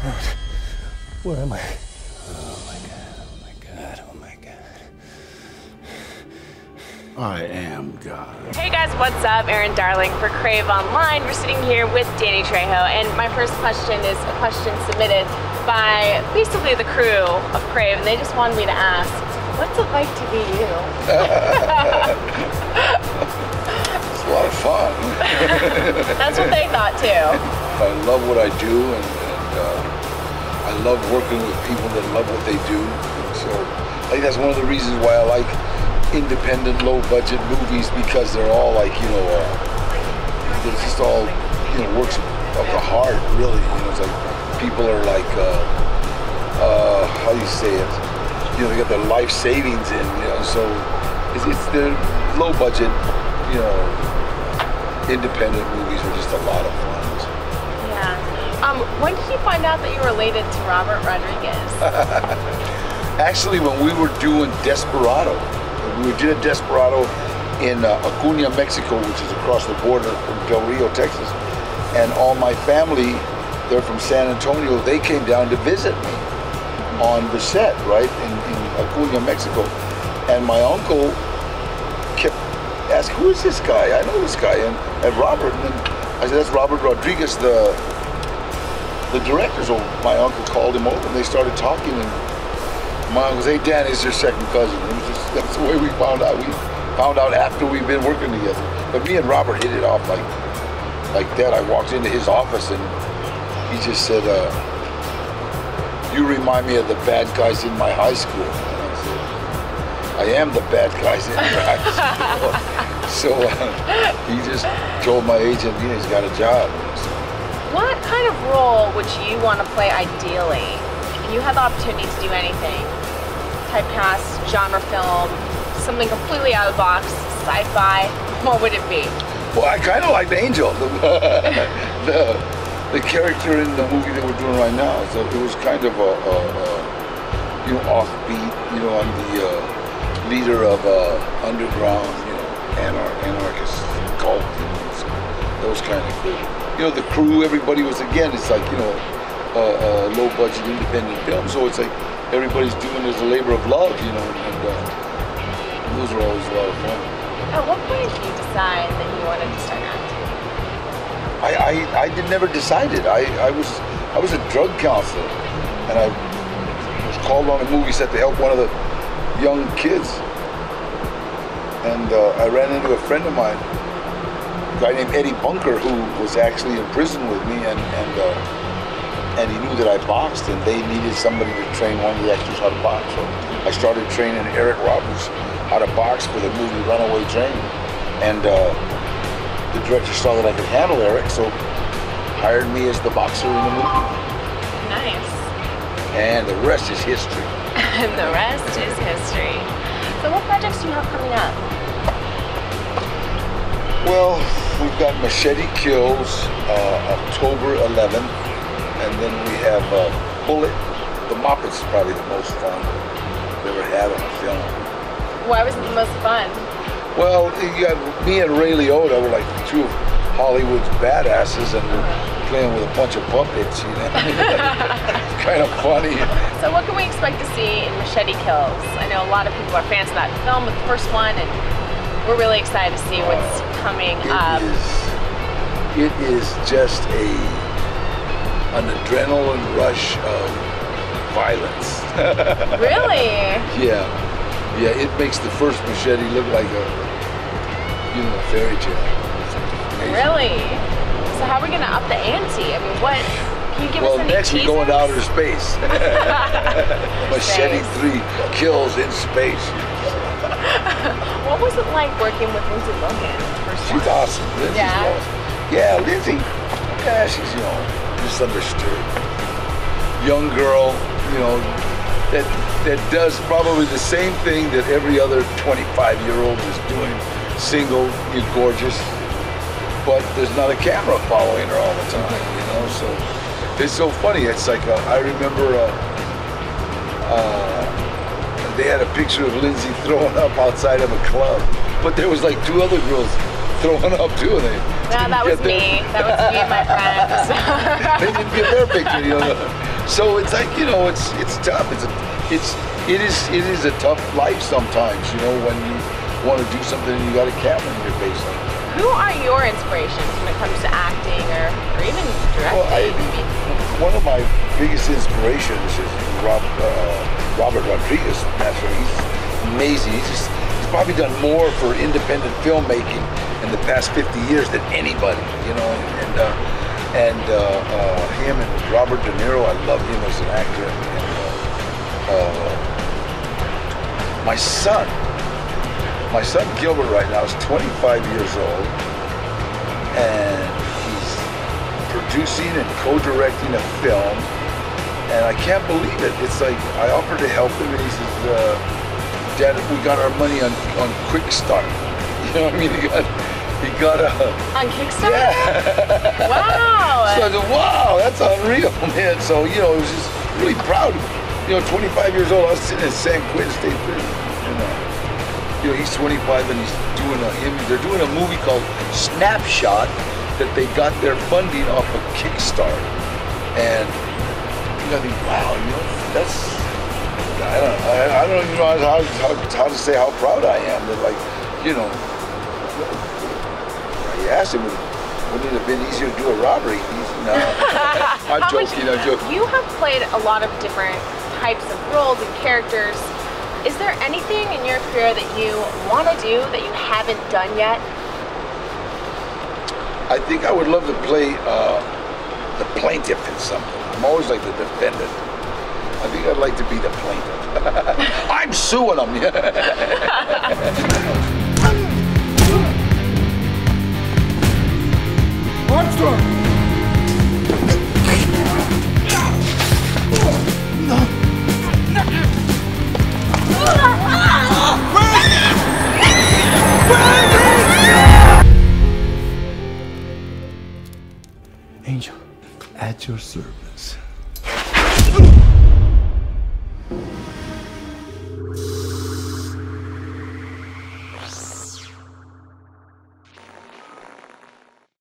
Where am I? Oh my God, oh my God, oh my God. I am God. Hey guys, what's up? Erin Darling for CraveOnline. We're sitting here with Danny Trejo, and my first question is a question submitted by basically the crew of Crave, and they just wanted me to ask, what's it like to be you? It's a lot of fun. That's what they thought too. I love what I do, and I love working with people that love what they do. So I think that's one of the reasons why I like independent, low-budget movies, because they're all like, you know, they're just all, you know, works of the heart, really. You know, it's like people are like, how do you say it? You know, they got their life savings in, you know, so it's the low-budget, you know, independent movies are just a lot of fun. Yeah. When did you find out that you were related to Robert Rodriguez? Actually, when we were doing Desperado, we did a Desperado in Acuna, Mexico, which is across the border from Del Rio, Texas. And all my family, they're from San Antonio, they came down to visit me on the set, right, in Acuna, Mexico. And my uncle kept asking, who is this guy? I know this guy. And Robert, and then I said, that's Robert Rodriguez, the director. So my uncle called him over, and they started talking, and my uncle said, hey, Danny's your second cousin. It was just, that's the way we found out. We found out after we've been working together. But me and Robert hit it off like that. I walked into his office, and he just said, you remind me of the bad guys in my high school. And I said, I am the bad guys in your high school. So he just told my agent, yeah, he's got a job. So, What kind of role would you want to play ideally? If you had the opportunity to do anything, typecast, genre film, something completely out of the box, sci-fi, what would it be? well, I kind of liked Angel, the character in the movie that we're doing right now. So it was kind of a you know, offbeat. You know, I'm the leader of underground, you know, anarchist cult. So that was kind of cool. You know, the crew, everybody was, again, it's like, you know, low-budget independent film. So it's like everybody's doing it as a labor of love, you know, and those are always a lot of fun. At what point did you decide that you wanted to start acting? I never decided. I was a drug counselor, and I was called on a movie set to help one of the young kids, and I ran into a friend of mine, a guy named Eddie Bunker, who was actually in prison with me, and he knew that I boxed, and they needed somebody to train one of the extras how to box. So I started training Eric Roberts how to box for the movie Runaway Train, and the director saw that I could handle Eric, so hired me as the boxer in the movie. Nice. And the rest is history. And the rest is history. So what projects do you have coming up? Well, we've got Machete Kills, October 11th, and then we have Bullet. The Muppets is probably the most fun we've ever had on a film. Why was it the most fun? Well, you got me and Ray Liotta were like two of Hollywood's badasses, and we're playing with a bunch of puppets, you know. It's kind of funny. So what can we expect to see in Machete Kills? I know a lot of people are fans of that film, with the first one, and we're really excited to see what's coming up. It is just an adrenaline rush of violence. Really? Yeah. Yeah, it makes the first Machete look like a, you know, fairy tale. Really? So how are we going to up the ante? I mean, what, can you give us any next teasers? we're going to outer space. Machete 3 kills in space. What was it like working with Lindsay Lohan? She's awesome. Lindsay's awesome. Yeah, Lindsay, yeah, she's, you know, misunderstood. Young girl, you know, that does probably the same thing that every other 25-year-old is doing. Single, you're gorgeous, but there's not a camera following her all the time, you know? So it's so funny. It's like, I remember they had a picture of Lindsay throwing up outside of a club, but there was like two other girls throwing up too. And no, that was me. That was me and my friends. They didn't get their picture, you know? So it's like, you know, it's tough. It is a tough life sometimes, you know, when you want to do something and you got a camera in your face. Who are your inspirations when it comes to acting or even directing? Well, one of my biggest inspirations is Robert Rodriguez. He's amazing. He's probably done more for independent filmmaking in the past 50 years than anybody, you know. And him and Robert De Niro, I love him as an actor. And my son Gilbert right now is 25 years old, and he's producing and co-directing a film, and I can't believe it. It's like, I offered to help him, and he says, Dad, we got our money on Quick Start. You know what I mean? He got a... On Kickstarter? Yeah. Wow! So I said, wow, that's unreal, man. So, you know, I was just really proud. You know, 25 years old, I was sitting in San Quentin State Prison. You know, he's 25 and he's doing they're doing a movie called Snapshot that they got their funding off of Kickstarter. And you know, I think, wow, you know, that's, I don't even know how to say how proud I am that, like, you know, you asked him, wouldn't it have been easier to do a robbery? No, I'm joking, I'm joking. You have played a lot of different types of roles and characters. Is there anything in your career that you want to do that you haven't done yet? I think I would love to play the plaintiff in something. I'm always like the defendant. I think I'd like to be the plaintiff. I'm suing them. Armstrong! Angel, at your service.